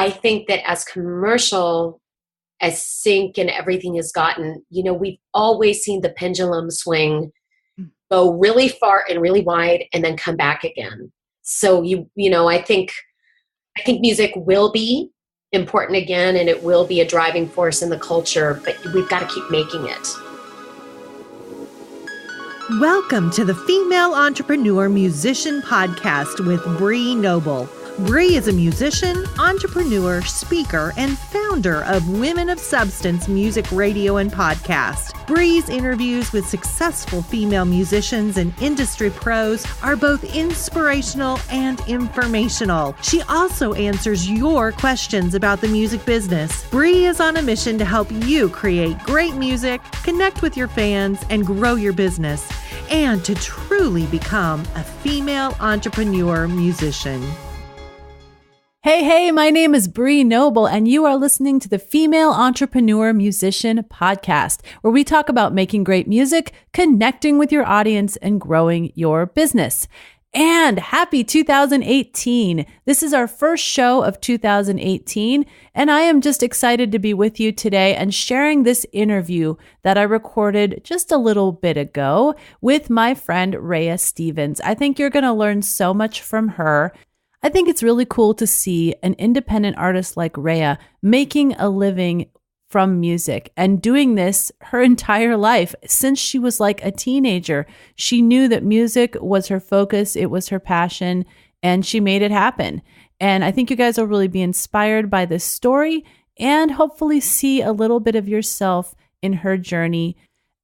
I think that as commercial as sync and everything has gotten, we've always seen the pendulum swing, go really far and really wide and then come back again. So I think music will be important again, and it will be a driving force in the culture, but we've got to keep making it. Welcome to the Female Entrepreneur Musician Podcast with Bree Noble. Bree is a musician, entrepreneur, speaker, and founder of Women of Substance Music Radio and Podcast. Bree's interviews with successful female musicians and industry pros are both inspirational and informational. She also answers your questions about the music business. Bree is on a mission to help you create great music, connect with your fans, and grow your business, and to truly become a female entrepreneur musician. Hey, my name is Bree Noble, and you are listening to the Female Entrepreneur Musician Podcast, where we talk about making great music, connecting with your audience, and growing your business. And happy 2018. This is our first show of 2018, and I am just excited to be with you today and sharing this interview that I recorded just a little bit ago with my friend Rehya Stevens. I think you're going to learn so much from her. I think it's really cool to see an independent artist like Rehya making a living from music and doing this her entire life since she was like a teenager. She knew that music was her focus, it was her passion, and she made it happen. And I think you guys will really be inspired by this story and hopefully see a little bit of yourself in her journey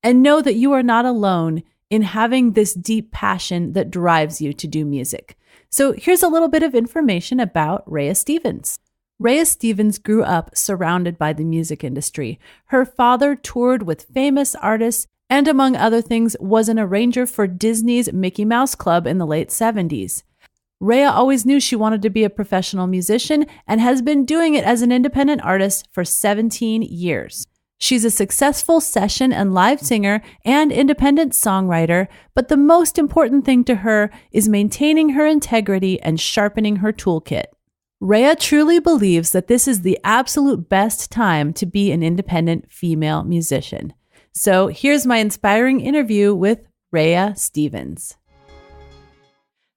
and know that you are not alone in having this deep passion that drives you to do music. So here's a little bit of information about Rehya Stevens. Rehya Stevens grew up surrounded by the music industry. Her father toured with famous artists and, among other things, was an arranger for Disney's Mickey Mouse Club in the late 70s. Rehya always knew she wanted to be a professional musician and has been doing it as an independent artist for 17 years. She's a successful session and live singer and independent songwriter, but the most important thing to her is maintaining her integrity and sharpening her toolkit. Rehya truly believes that this is the absolute best time to be an independent female musician. So here's my inspiring interview with Rehya Stevens.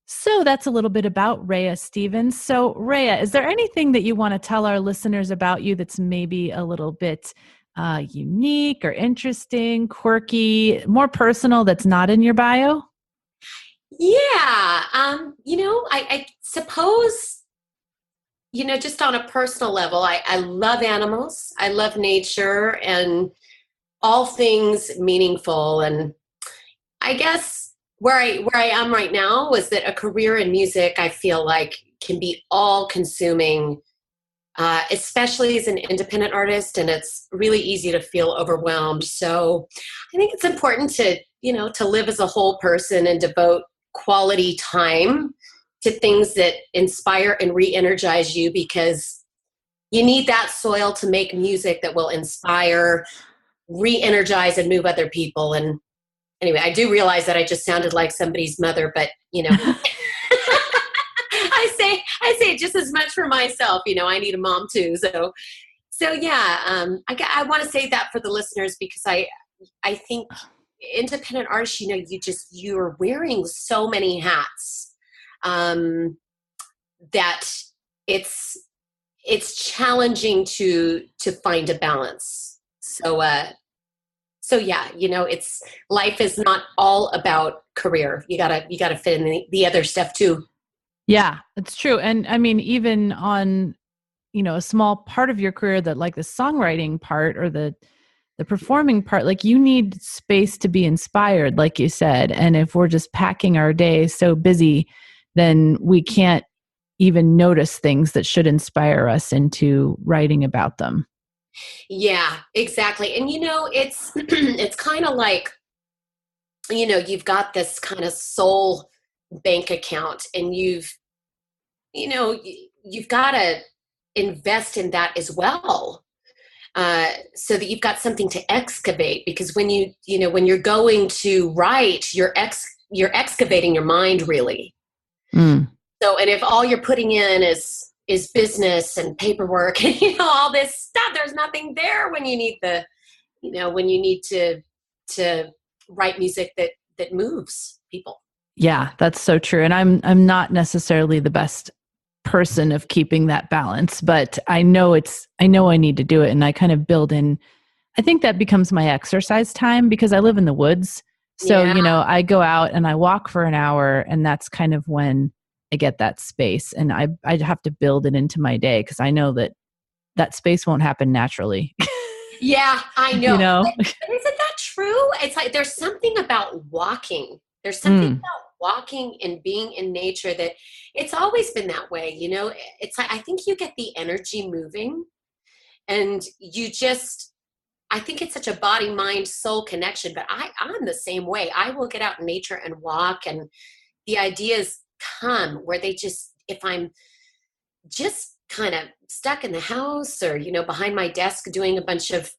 So that's a little bit about Rehya Stevens. So Rehya, is there anything that you want to tell our listeners about you that's maybe a little bit unique or interesting, quirky, more personal that's not in your bio? Yeah. I suppose, just on a personal level, I love animals. I love nature and all things meaningful. And I guess where I am right now is that a career in music, I feel like, can be all consuming, especially as an independent artist, and it's really easy to feel overwhelmed. So I think it's important to live as a whole person and devote quality time to things that inspire and re-energize you, because you need that soil to make music that will inspire, re-energize, and move other people. And anyway, I do realize that I just sounded like somebody's mother, but I say just as much for myself. I need a mom too. So yeah, I want to say that for the listeners, because I think independent artists, you're wearing so many hats, that it's challenging to find a balance. So yeah, it's life is not all about career. You gotta fit in the other stuff too. Yeah, it's true. And I mean, even on, a small part of your career, that like the songwriting part or the performing part, like you need space to be inspired, like you said. And if we're just packing our day so busy, then we can't even notice things that should inspire us into writing about them. Yeah, exactly. And it's it's kind of like, you've got this kind of soul bank account, and you've got to invest in that as well, so that you've got something to excavate. Because when when you're going to write, you're excavating your mind, really. So, and if all you're putting in is is business and paperwork and, all this stuff. There's nothing there when you need when you need to write music that moves people. Yeah, that's so true. And I'm not necessarily the best person of keeping that balance, but I know I need to do it. And I kind of build in, I think that becomes my exercise time because I live in the woods. So, Yeah. I go out and I walk for an hour, and that's kind of when I get that space. And I have to build it into my day because I know that space won't happen naturally. Yeah, I know. You know? But isn't that true? It's like there's something about walking. There's something about walking and being in nature that it's always been that way. It's like I think you get the energy moving, and I think it's such a body, mind, soul connection. But I'm the same way. I will get out in nature and walk, and the ideas come where if I'm just kind of stuck in the house or, behind my desk doing a bunch of,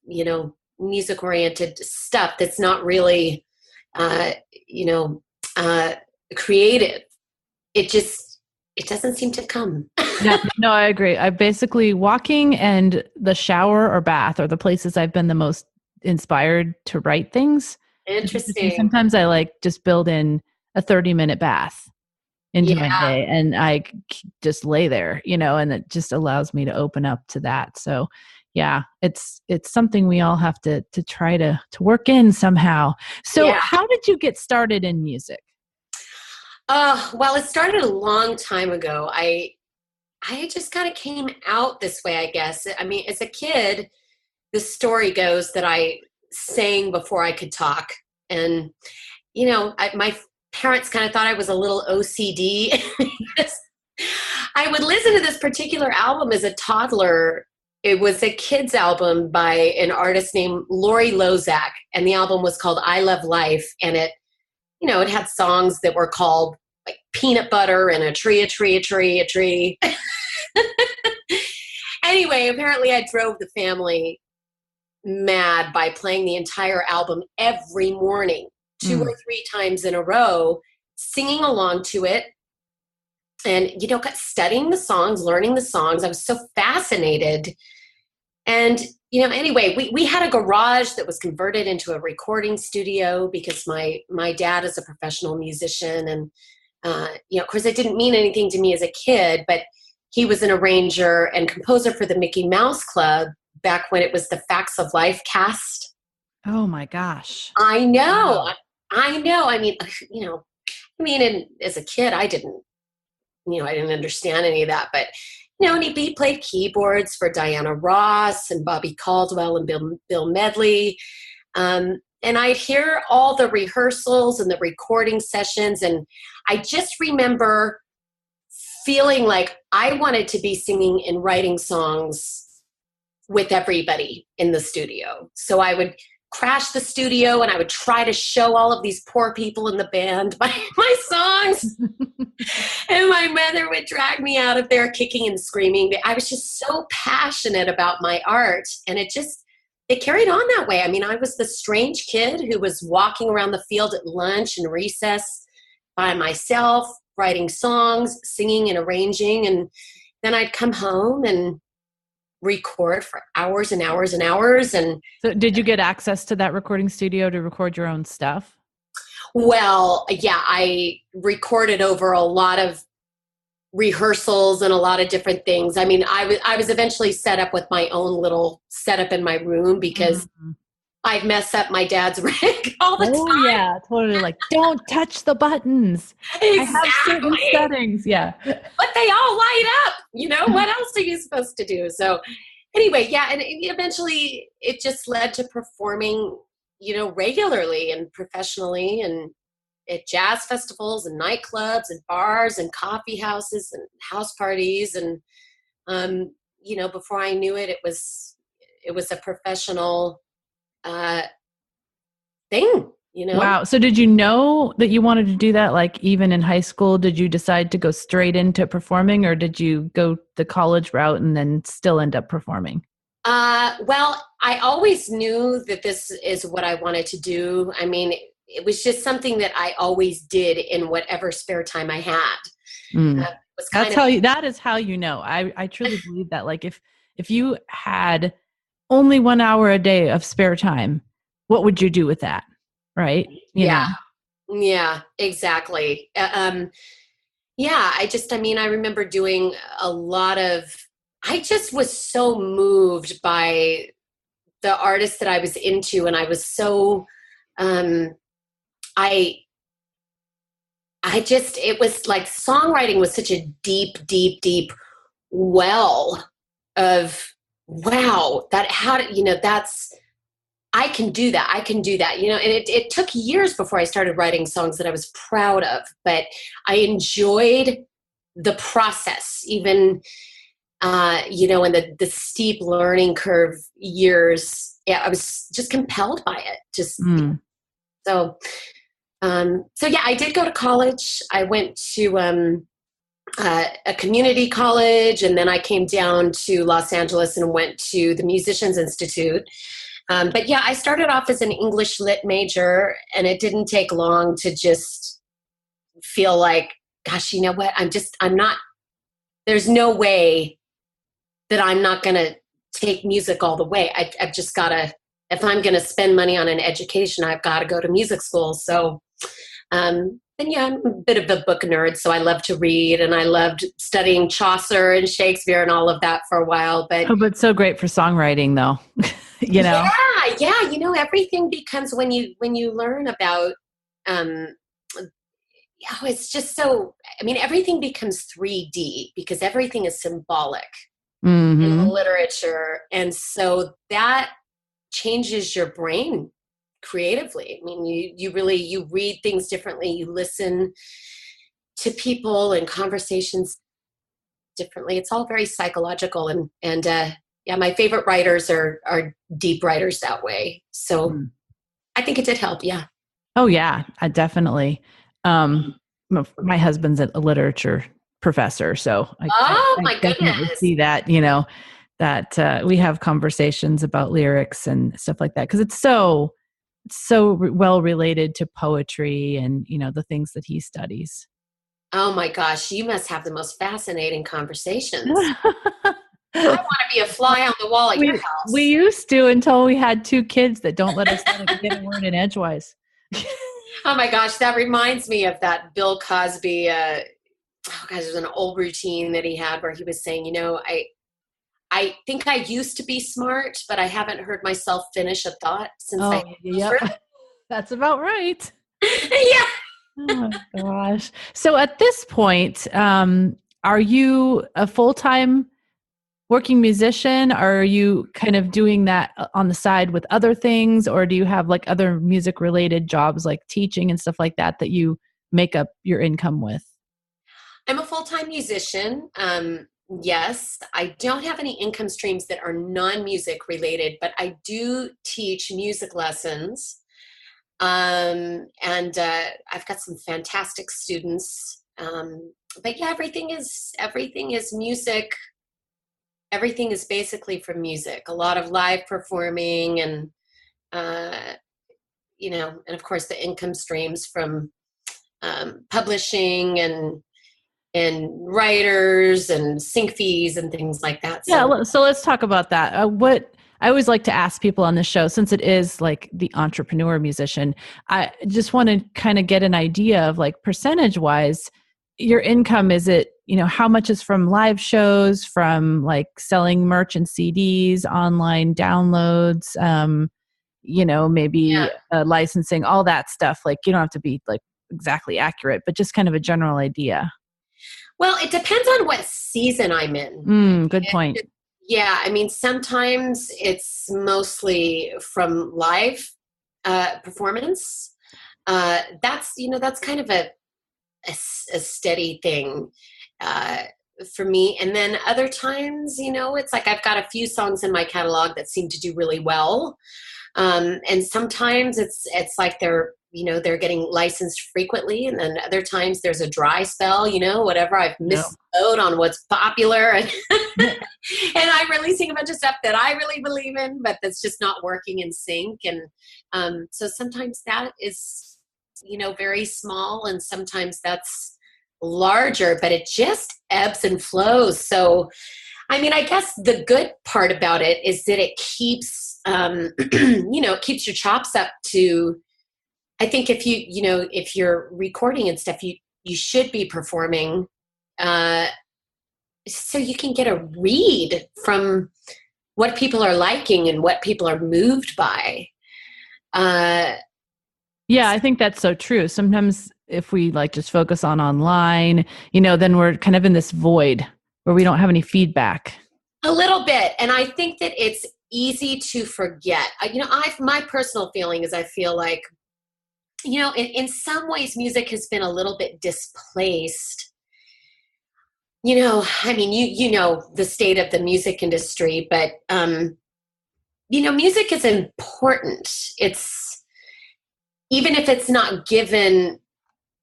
music oriented stuff that's not really, creative. It doesn't seem to come. Yeah, no, I agree. I basically walking and the shower or bath are the places I've been the most inspired to write things. Interesting. Sometimes I like just build in a 30-minute bath into my Yeah. day and I just lay there, and it just allows me to open up to that. So yeah, it's something we all have to try to work in somehow. So Yeah. how did you get started in music? Well, it started a long time ago. I just kind of came out this way, I guess. I mean, as a kid, the story goes that I sang before I could talk. And, my parents kind of thought I was a little OCD. I would listen to this particular album as a toddler. It was a kid's album by an artist named Lori Lozak, and the album was called I Love Life. And it had songs that were called like Peanut Butter and A Tree, a Tree, a Tree, a Tree. Anyway, apparently I drove the family mad by playing the entire album every morning, 2 or 3 times in a row, singing along to it. And, studying the songs, learning the songs. I was so fascinated. And, anyway, we had a garage that was converted into a recording studio because my dad is a professional musician. And, of course, it didn't mean anything to me as a kid, but he was an arranger and composer for the Mickey Mouse Club back when it was the Facts of Life cast. Oh my gosh. I know. Wow. I know. I mean, and as a kid, I didn't understand any of that, but, and he played keyboards for Diana Ross and Bobby Caldwell and Bill Medley. And I'd hear all the rehearsals and the recording sessions. And I just remember feeling like I wanted to be singing and writing songs with everybody in the studio. So I would crash the studio and I would try to show all of these poor people in the band my songs. And my mother would drag me out of there kicking and screaming. I was just so passionate about my art, and it carried on that way. I mean, I was the strange kid who was walking around the field at lunch and recess by myself, writing songs, singing and arranging. And then I'd come home and record for hours and hours and hours. And so did you get access to that recording studio to record your own stuff? Well, yeah, I recorded over a lot of rehearsals and a lot of different things. I mean, I was eventually set up with my own little setup in my room because I'd mess up my dad's rig all the time. Oh yeah, totally. Like, don't touch the buttons. Exactly. I have certain settings. Yeah. But they all light up. What else are you supposed to do? So anyway, yeah. And eventually it just led to performing, regularly and professionally and at jazz festivals and nightclubs and bars and coffee houses and house parties. And, before I knew it, it was a professional thing, Wow. So did you know that you wanted to do that? Like even in high school, did you decide to go straight into performing, or did you go the college route and then still end up performing? Well, I always knew that this is what I wanted to do. I mean, it was just something that I always did in whatever spare time I had. was kind That's of, how that is how you know. I truly believe that. Like if you had only 1 hour a day of spare time, what would you do with that? Right? You yeah, know. yeah, exactly. Yeah, I mean, I remember doing a lot of, I just was so moved by the artists that I was into. And I was so, um, I, it was like songwriting was such a deep, deep, deep well of, wow, that, how did, that's, I can do that. I can do that. And it took years before I started writing songs that I was proud of, but I enjoyed the process, even, in the steep learning curve years. Yeah, I was just compelled by it. Mm. So, so yeah, I did go to college. I went to, a community college, and then I came down to Los Angeles and went to the Musicians Institute. But yeah, I started off as an English lit major, and it didn't take long to just feel like, gosh, you know what? I'm not, there's no way that I'm not going to take music all the way. I've just got to, if I'm going to spend money on an education, I've got to go to music school. So, and yeah, I'm a bit of a book nerd, so I love to read, and I loved studying Chaucer and Shakespeare and all of that for a while. But Oh, but so great for songwriting though. yeah, yeah, everything becomes when you learn about, um, it's just so, I mean, everything becomes 3D because everything is symbolic in Mm-hmm. literature. And so that changes your brain creatively. I mean, you read things differently, you listen to people and conversations differently. It's all very psychological, and yeah, my favorite writers are deep writers that way. So Mm. I think it did help. Yeah. Oh yeah, definitely. My husband's a literature professor, so Oh I my definitely goodness. see that, that we have conversations about lyrics and stuff like that because well related to poetry and the things that he studies. Oh my gosh, you must have the most fascinating conversations. I want to be a fly on the wall at your We house. used to until we had two kids that don't let us get a word in edgewise. Oh my gosh, that reminds me of that Bill Cosby. Oh gosh, there's an old routine that he had where he was saying, I think I used to be smart, but I haven't heard myself finish a thought since I Oh, yep. That's about right. yeah. Oh gosh. So at this point, are you a full-time working musician? Or are you kind of doing that on the side with other things? Or do you have like other music related jobs like teaching and stuff like that you make up your income with? I'm a full-time musician. Yes, I don't have any income streams that are non-music related, but I do teach music lessons. And I've got some fantastic students. But yeah, everything is music. Everything is basically from music. A lot of live performing, and uh, and of course the income streams from publishing and writers and sync fees and things like that. Yeah, So so let's talk about that. What I always like to ask people on the show, since it is like the entrepreneur musician, I just want to kind of get an idea of like percentage wise, your income. Is it, how much is from live shows, from like selling merch and CDs, online downloads, yeah. maybe licensing, all that stuff. Like you don't have to be like exactly accurate, but just kind of a general idea. Well, it depends on what season I'm in. Good point. Yeah, I mean, sometimes it's mostly from live performance. That's kind of a steady thing uh, for me. And then other times, it's like I've got a few songs in my catalog that seem to do really well. And sometimes it's like they're getting licensed frequently, and then other times there's a dry spell, whatever. I've No. missed the boat on what's popular, and and I'm releasing a bunch of stuff that I really believe in, but that's just not working in sync. And so sometimes that is very small, and sometimes that's larger, but it just ebbs and flows. So, I mean, I guess the good part about it is that it keeps, it keeps your chops up to, I think if you're recording and stuff, you should be performing, so you can get a read from what people are liking and what people are moved by. Yeah, I think that's so true. Sometimes if we like just focus on online, then we're kind of in this void where we don't have any feedback. A little bit. And I think that it's easy to forget. My personal feeling is I feel like, in some ways music has been a little bit displaced. I mean, you know the state of the music industry, but, music is important. It's, even if it's not given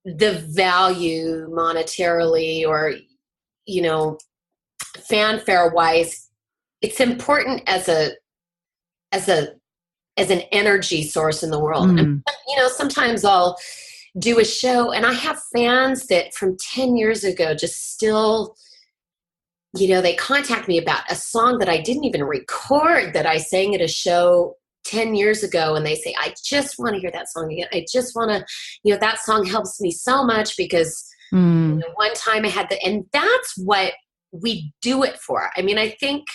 the value monetarily or, fanfare wise, it's important as an energy source in the world. And, sometimes I'll do a show and I have fans that from 10 years ago just still, they contact me about a song that I didn't even record that I sang at a show 10 years ago. And they say, I just want to hear that song again. I just want to, that song helps me so much because one time I had and that's what we do it for. I mean, I think,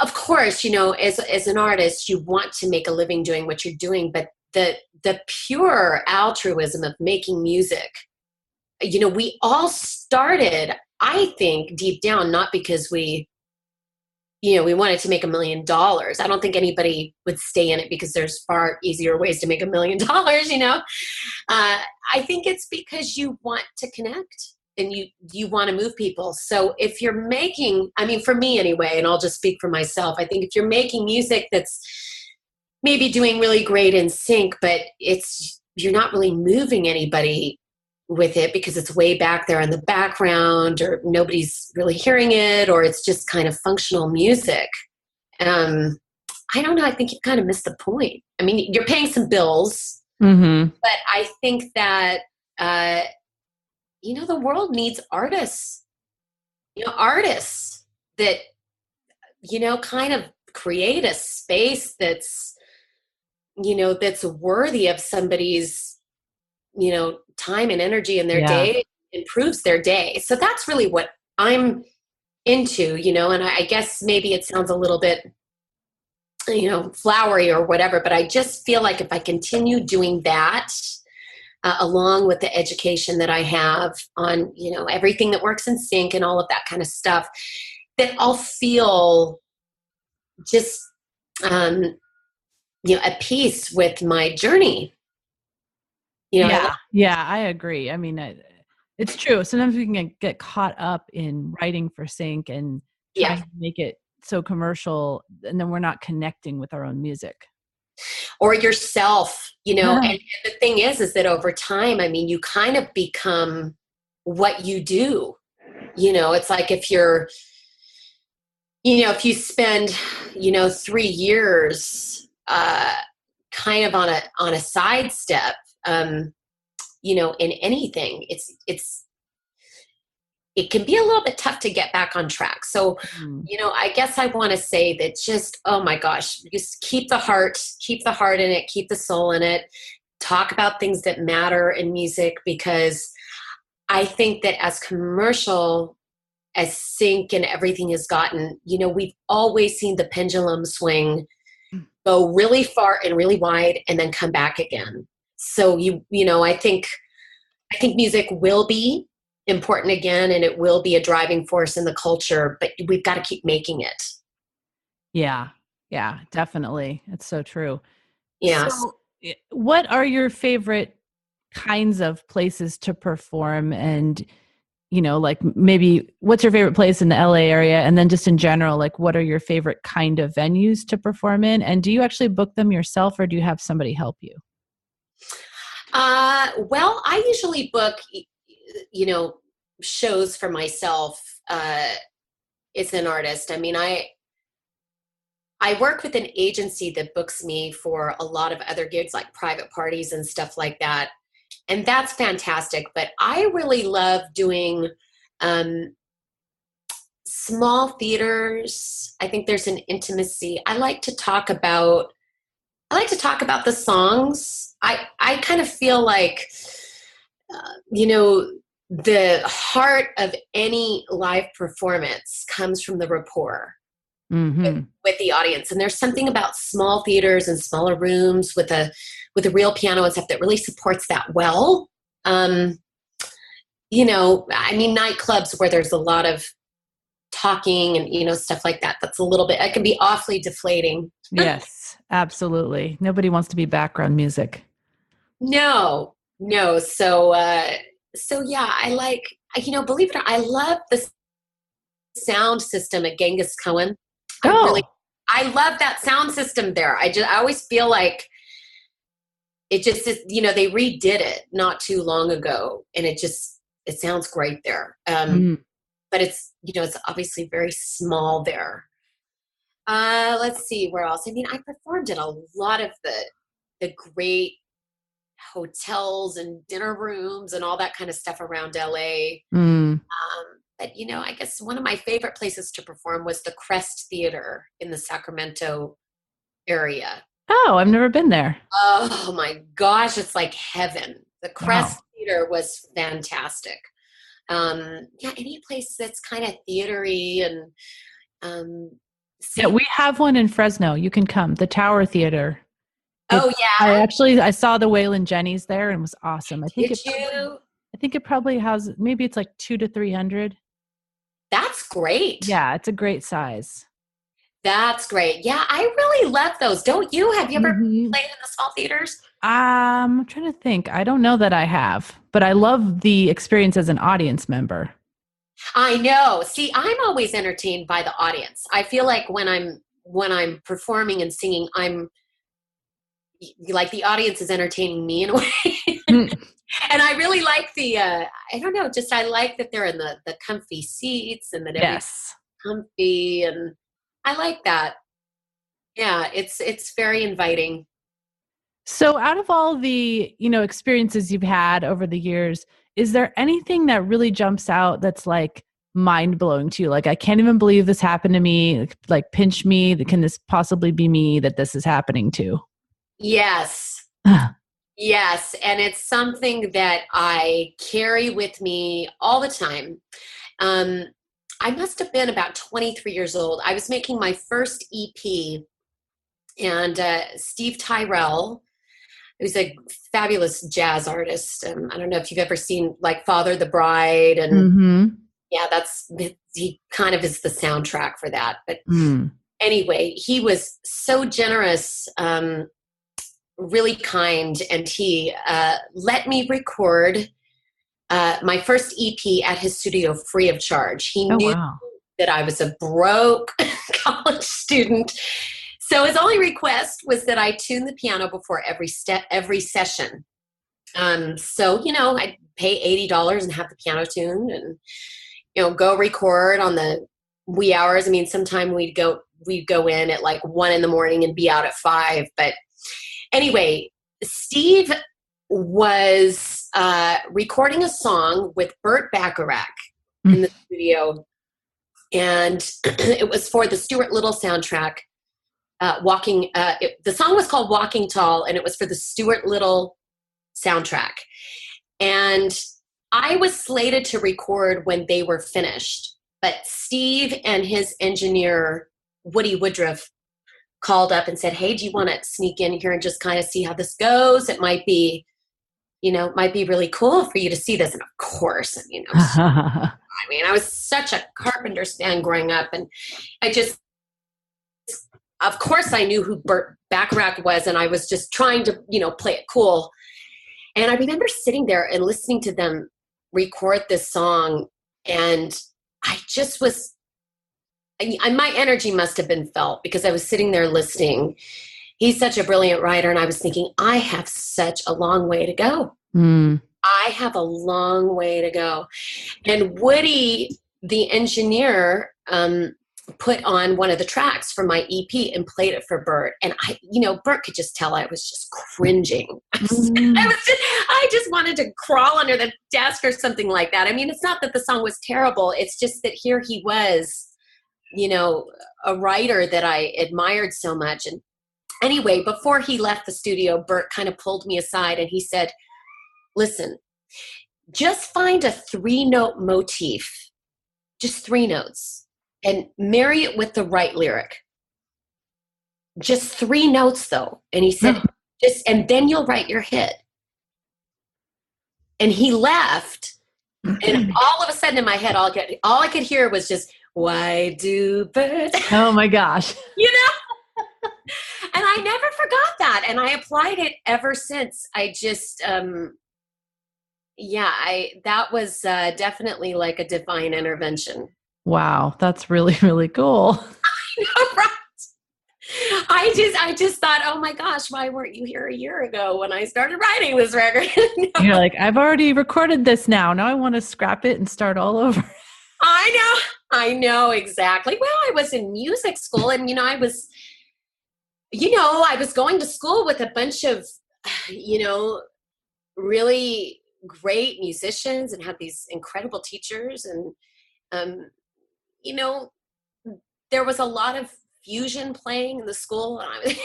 of course, as an artist, you want to make a living doing what you're doing, but the pure altruism of making music, we all started, I think, deep down, not because we wanted to make $1 million. I don't think anybody would stay in it because there's far easier ways to make $1 million, I think it's because you want to connect and you want to move people. So if you're making, I mean, for me anyway, and I'll just speak for myself, I think if you're making music that's maybe doing really great in sync, but you're not really moving anybody with it because it's way back there in the background or nobody's really hearing it, or it's just kind of functional music. I don't know. I think you've kind of missed the point. I mean, you're paying some bills, but I think that, the world needs artists, artists that, kind of create a space that's, that's worthy of somebody's, time and energy in their day, improves their day. So that's really what I'm into, and I guess maybe it sounds a little bit, flowery or whatever, but I just feel like if I continue doing that, along with the education that I have on, everything that works in sync and all of that kind of stuff, that I'll feel just, at peace with my journey. Yeah, I agree. I mean, it's true. Sometimes we can get caught up in writing for sync and trying to make it so commercial, and then we're not connecting with our own music. Or yourself, and the thing is that over time, I mean, you kind of become what you do. It's like if you're, if you spend, 3 years kind of on a sidestep, in anything, it can be a little bit tough to get back on track. So, I guess I want to say that just, oh my gosh, just keep the heart in it, keep the soul in it, talk about things that matter in music, because I think that as commercial as sync and everything has gotten, we've always seen the pendulum swing, go really far and really wide and then come back again. So I think music will be important again, and it will be a driving force in the culture, but we've got to keep making it. Yeah, definitely. It's so true. Yeah. So what are your favorite kinds of places to perform? And, like maybe what's your favorite place in the LA area? And then just in general, like what are your favorite kind of venues to perform in? And do you actually book them yourself or do you have somebody help you? Well, I usually book, shows for myself, as an artist. I mean, I work with an agency that books me for a lot of other gigs, like private parties and stuff like that. and that's fantastic. But I really love doing small theaters. I think there's an intimacy. I like to talk about the songs. I kind of feel like, the heart of any live performance comes from the rapport with the audience. And there's something about small theaters and smaller rooms with a real piano and stuff that really supports that well. Nightclubs where there's a lot of talking and, stuff like that, that's a little bit, it can be awfully deflating. Yes, absolutely. Nobody wants to be background music. No. So yeah, I like, believe it or not, I love the sound system at Genghis Cohen. I love that sound system there. I always feel like it just is, they redid it not too long ago, and it sounds great there. But it's, it's obviously very small there. Let's see where else. I performed in a lot of the great hotels and dinner rooms and all that kind of stuff around LA. But I guess one of my favorite places to perform was the Crest Theater in the Sacramento area. Oh, I've never been there. Oh my gosh, it's like heaven. The Crest Theater was fantastic. Any place that's kind of theatery and yeah, we have one in Fresno. You can come, the Tower Theater. Oh yeah, I saw the Waylon Jennings there and it was awesome. I think it probably has, maybe it's like 200 to 300. That's great. Yeah, it's a great size. That's great. Yeah, I really love those. Don't you? Have you ever played in the small theaters? I'm trying to think. I don't know that I have, but I love the experience as an audience member. I know. See, I'm always entertained by the audience. I feel like when I'm performing and singing, I'm like the audience is entertaining me in a way. And I really like I like that they're in the comfy seats and that everything's comfy, and I like that. Yeah, it's very inviting. So out of all the, experiences you've had over the years, is there anything that really jumps out that's like mind blowing to you? Like, I can't even believe this happened to me. Like, pinch me. Can this possibly be me that this is happening to? Yes. Yes. And it's something that I carry with me all the time. I must have been about 23 years old. I was making my first EP, and Steve Tyrell, who's a fabulous jazz artist. I don't know if you've ever seen like Father the Bride, and he kind of is the soundtrack for that. But anyway, he was so generous, really kind, and he let me record my first EP at his studio free of charge. He knew that I was a broke college student. So his only request was that I tune the piano before every session. So, I'd pay $80 and have the piano tuned and, go record on the wee hours. Sometime we'd go in at like 1 a.m. and be out at 5. But anyway, Steve was recording a song with Burt Bacharach in the studio. And it was for the Stuart Little soundtrack. The song was called Walking Tall, and it was for the Stuart Little soundtrack. And I was slated to record when they were finished, but Steve and his engineer, Woody Woodruff, called up and said, "Hey, do you want to sneak in here and just kind of see how this goes? It might be really cool for you to see this." And of course, I was such a Carpenter's fan growing up, and of course I knew who Burt Bacharach was, and I was just trying to, play it cool. And I remember sitting there and listening to them record this song, and I just was, my energy must have been felt because I was sitting there listening. He's such a brilliant writer, and I was thinking, I have such a long way to go. I have a long way to go. And Woody, the engineer, put on one of the tracks from my EP and played it for Bert. And Bert could just tell I was just cringing. I just wanted to crawl under the desk or something like that. I mean, it's not that the song was terrible. It's just that here he was, a writer that I admired so much. And anyway, before he left the studio, Bert kind of pulled me aside and he said, listen, just find a 3-note motif, just 3 notes, and marry it with the right lyric. Just 3 notes though. And he said, and then you'll write your hit. And he left, and all of a sudden in my head, all I could hear was just, why do birds? Oh my gosh. And I never forgot that. And I applied it ever since. I just, that was definitely like a divine intervention. Wow. That's really, really cool. I know, right? I just thought, oh my gosh, why weren't you here a year ago when I started writing this record? You're like, I've already recorded this now. Now I want to scrap it and start all over. I know exactly. Well, I was in music school and, I was going to school with a bunch of, really great musicians and had these incredible teachers. And, there was a lot of fusion playing in the school. And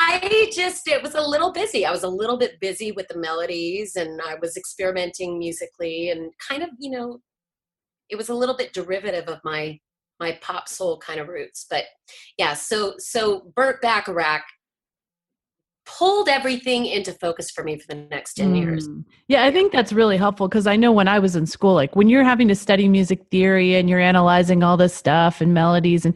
it was a little busy. I was a little bit busy with the melodies and I was experimenting musically and kind of, it was a little bit derivative of my pop soul kind of roots. But yeah, so Burt Bacharach pulled everything into focus for me for the next 10 years. Yeah, I think that's really helpful because I know when I was in school, like when you're having to study music theory and you're analyzing all this stuff and melodies, and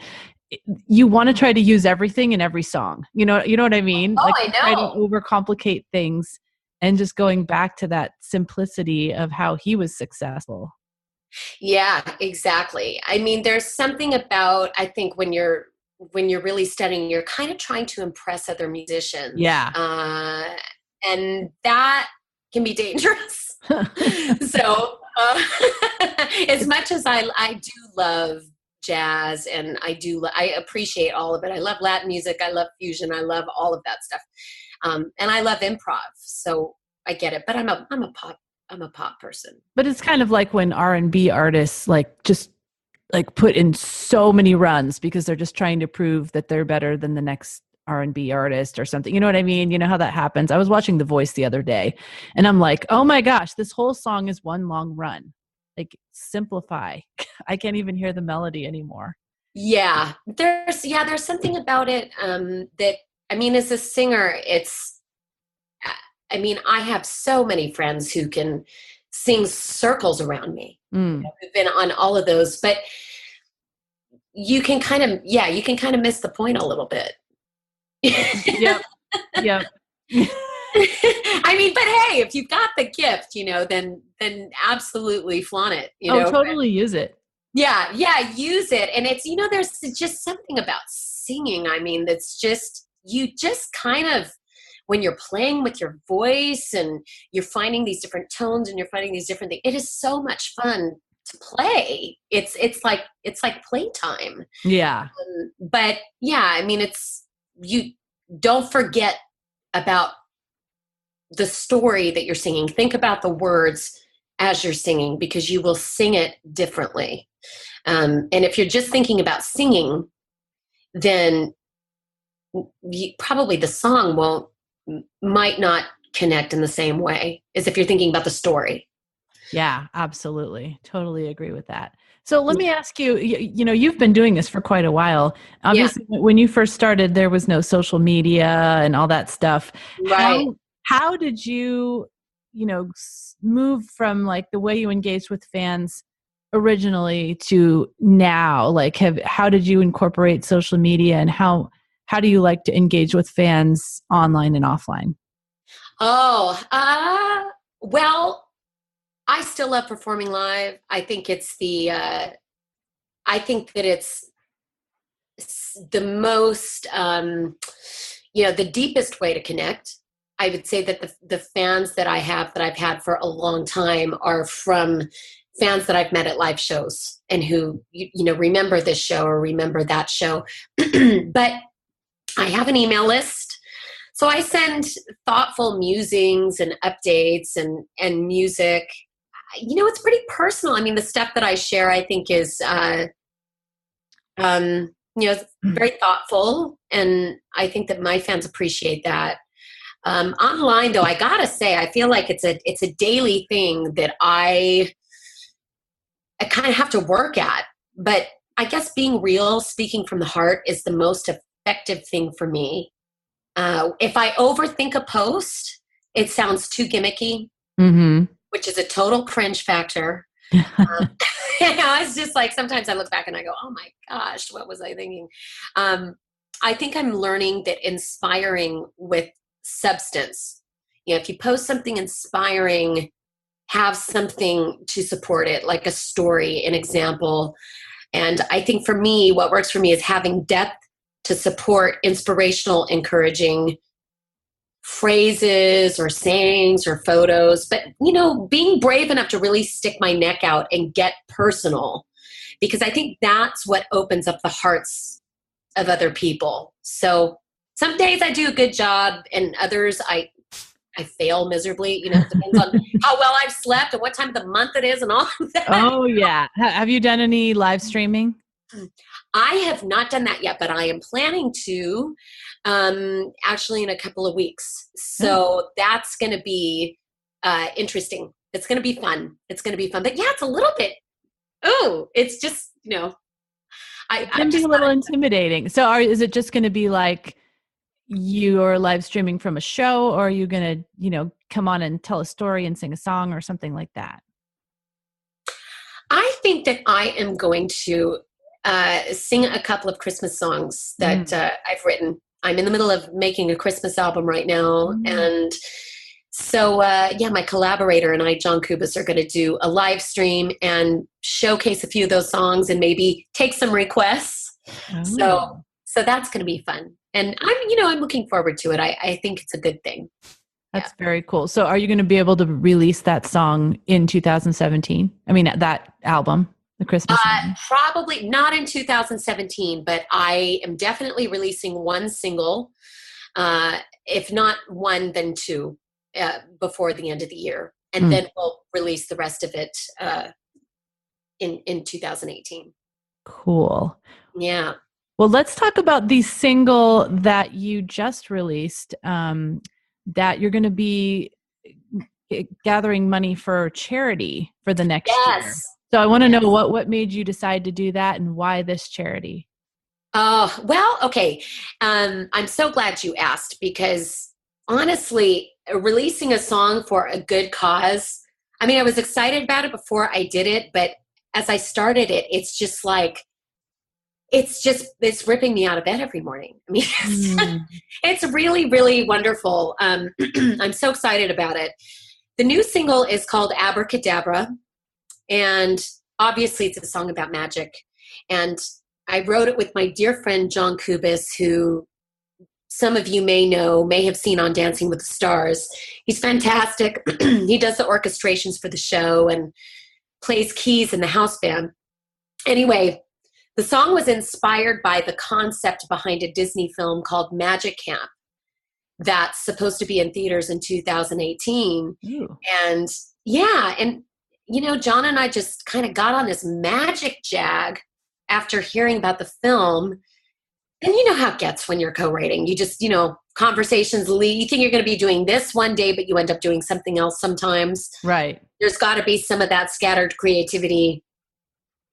you want to try to use everything in every song. You know what I mean? Oh, like I know. Try to overcomplicate things and just going back to that simplicity of how he was successful. Yeah, exactly. I mean, there's something about, I think when you're really studying, you're kind of trying to impress other musicians. Yeah. And that can be dangerous. So as much as I do love jazz and I appreciate all of it. I love Latin music. I love fusion. I love all of that stuff. And I love improv. So I get it, but I'm a pop person. But it's kind of like when R&B artists just put in so many runs because they're just trying to prove that they're better than the next R&B artist or something. You know what I mean? You know how that happens? I was watching The Voice the other day and I'm like, oh my gosh, this whole song is one long run. Like, simplify. I can't even hear the melody anymore. Yeah. There's something about it that, I mean, as a singer, I have so many friends who can sing circles around me. Who've been on all of those, but you can kind of miss the point a little bit. Yep. I mean, but hey, if you've got the gift, then absolutely flaunt it. Totally use it. Yeah, use it. And it's, there's just something about singing. I mean, that's just, you just kind of, when you're playing with your voice and you're finding these different tones and you're finding these different things, it is so much fun to play. It's like playtime. Yeah. But yeah, I mean, you don't forget about the story that you're singing. Think about the words as you're singing because you will sing it differently. And if you're just thinking about singing, then probably the song might not connect in the same way as if you're thinking about the story. Yeah, absolutely. Totally agree with that. So let me ask you, you've been doing this for quite a while. Obviously, when you first started, there was no social media and all that stuff. Right. How did you, move from like the way you engaged with fans originally to now? Like, how did you incorporate social media and how do you like to engage with fans online and offline? Well, I still love performing live. I think it's I think that it's the most, the deepest way to connect. I would say that the fans that I've had for a long time are from fans that I've met at live shows and who, remember this show or remember that show. But I have an email list. So I send thoughtful musings and updates and music. It's pretty personal. I mean, the stuff that I share, I think is, very thoughtful. And I think that my fans appreciate that. Online though, I gotta say, I feel like it's a daily thing that I kind of have to work at, but I guess being real, speaking from the heart is the most effective thing for me. If I overthink a post, it sounds too gimmicky, which is a total cringe factor. It's just like, sometimes I look back and I go, oh my gosh, what was I thinking? I think I'm learning that inspiring with substance, if you post something inspiring, have something to support it, like a story, an example. And I think for me, what works for me is having depth to support inspirational, encouraging phrases or sayings or photos, but being brave enough to really stick my neck out and get personal, because I think that's what opens up the hearts of other people. So some days I do a good job and others I fail miserably. It depends on how well I've slept and what time of the month it is and all of that. Oh yeah. Have you done any live streaming? I have not done that yet, but I am planning to, actually in a couple of weeks. So that's going to be interesting. It's going to be fun. But yeah, it's a little bit, it's just, it can be a little intimidating. So is it just going to be like you are live streaming from a show, or are you going to, come on and tell a story and sing a song or something like that? I think that I am going to sing a couple of Christmas songs that I've written. I'm in the middle of making a Christmas album right now. And so, my collaborator and I, John Kubis, are going to do a live stream and showcase a few of those songs and maybe take some requests. So that's going to be fun. And I'm looking forward to it. I think it's a good thing. That's very cool. So are you going to be able to release that song in 2017? I mean, that album, the Christmas album? Probably not in 2017, but I am definitely releasing one single, if not one, then two, before the end of the year. And then we'll release the rest of it in 2018. Cool. Yeah. Well, let's talk about the single that you just released, that you're going to be gathering money for charity for the next year. So I want to know what made you decide to do that and why this charity? Oh, well, okay. I'm so glad you asked, because honestly, releasing a song for a good cause, I mean, I was excited about it before I did it, but as I started it, it's just like, it's ripping me out of bed every morning. I mean, it's really, really wonderful. I'm so excited about it. The new single is called Abracadabra. And obviously it's a song about magic. And I wrote it with my dear friend, John Kubis, who some of you may have seen on Dancing with the Stars. He's fantastic. He does the orchestrations for the show and plays keys in the house band. Anyway, the song was inspired by the concept behind a Disney film called Magic Camp that's supposed to be in theaters in 2018. Ew. And John and I just kind of got on this magic jag after hearing about the film. And you know how it gets when you're co-writing. You just, conversations lead. You think you're going to be doing this one day, but you end up doing something else sometimes. Right. There's got to be some of that scattered creativity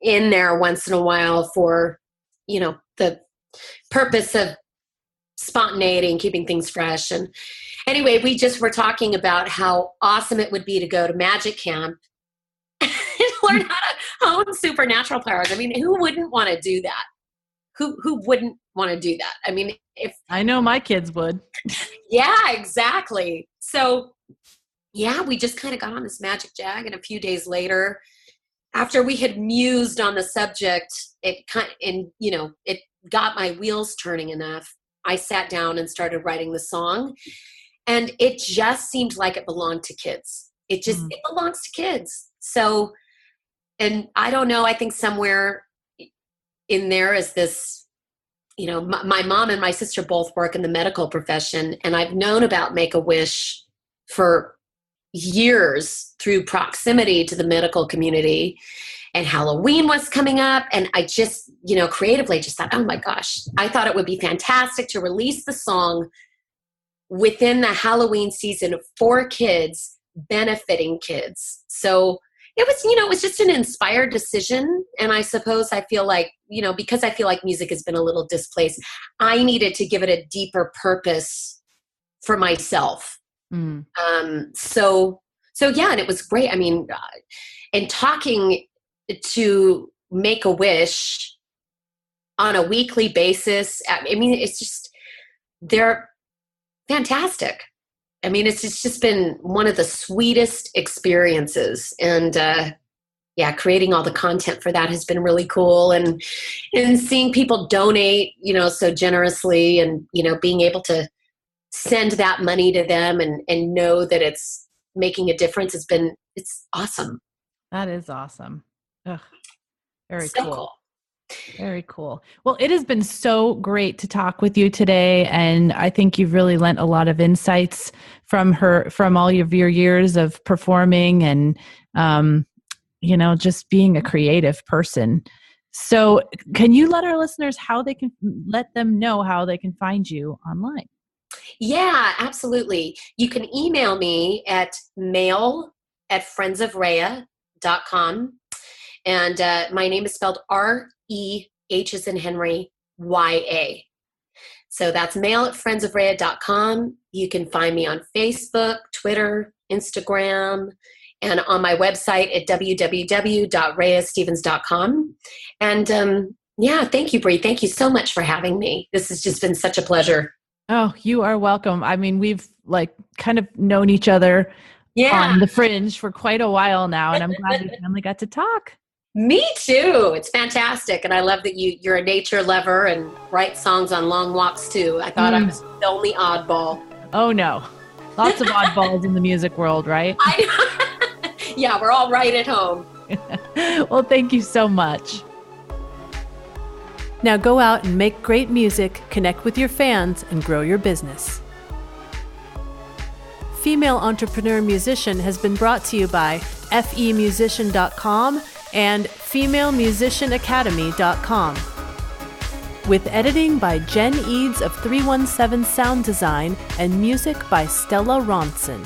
in there once in a while for, the purpose of spontaneity and keeping things fresh. And anyway, we just were talking about how awesome it would be to go to Magic Camp and learn how to hone supernatural powers. I mean, who wouldn't want to do that? Who wouldn't want to do that? I mean, if I know my kids would. Yeah, exactly. So we just kind of got on this magic jag, and a few days later, after we had mused on the subject, it got my wheels turning enough. I sat down and started writing the song, and it just seemed like it belonged to kids. It belongs to kids. So and I don't know, I think somewhere in there is this, my mom and my sister both work in the medical profession, and I've known about Make-A-Wish for years through proximity to the medical community, and Halloween was coming up, and I just, creatively just thought, oh my gosh, I thought it would be fantastic to release the song within the Halloween season for kids, benefiting kids. So it was just an inspired decision. And I suppose I feel like, because I feel like music has been a little displaced, I needed to give it a deeper purpose for myself. Mm. So yeah, and it was great. I mean, and talking to Make-A-Wish on a weekly basis, I mean, it's just, they're fantastic. I mean, it's just been one of the sweetest experiences, and creating all the content for that has been really cool, and seeing people donate, so generously, and being able to send that money to them and know that it's making a difference it's awesome. That is awesome. Ugh, very So cool. cool. Very cool. Well, it has been so great to talk with you today. And I think you've really lent a lot of insights from all of your years of performing and, just being a creative person. So can you let our listeners let them know how they can find you online? Yeah, absolutely. You can email me at mail@friendsofrehya.com. And my name is spelled R-E-H as in Henry, Y-A. So that's mail@friendsofrehya.com. You can find me on Facebook, Twitter, Instagram, and on my website at www.rehyastevens.com. And thank you, Bree. Thank you so much for having me. This has just been such a pleasure. Oh, you are welcome. I mean, we've kind of known each other on the fringe for quite a while now, and I'm glad we finally got to talk. Me too. It's fantastic. And I love that you're a nature lover and write songs on long walks too. I thought I was the only oddball. Oh no. Lots of oddballs in the music world, right? Yeah, we're all right at home. Well, thank you so much. Now go out and make great music, connect with your fans, and grow your business. Female Entrepreneur Musician has been brought to you by FEMusician.com and FemaleMusicianAcademy.com. With editing by Jen Eads of 317 Sound Design and music by Stella Ronson.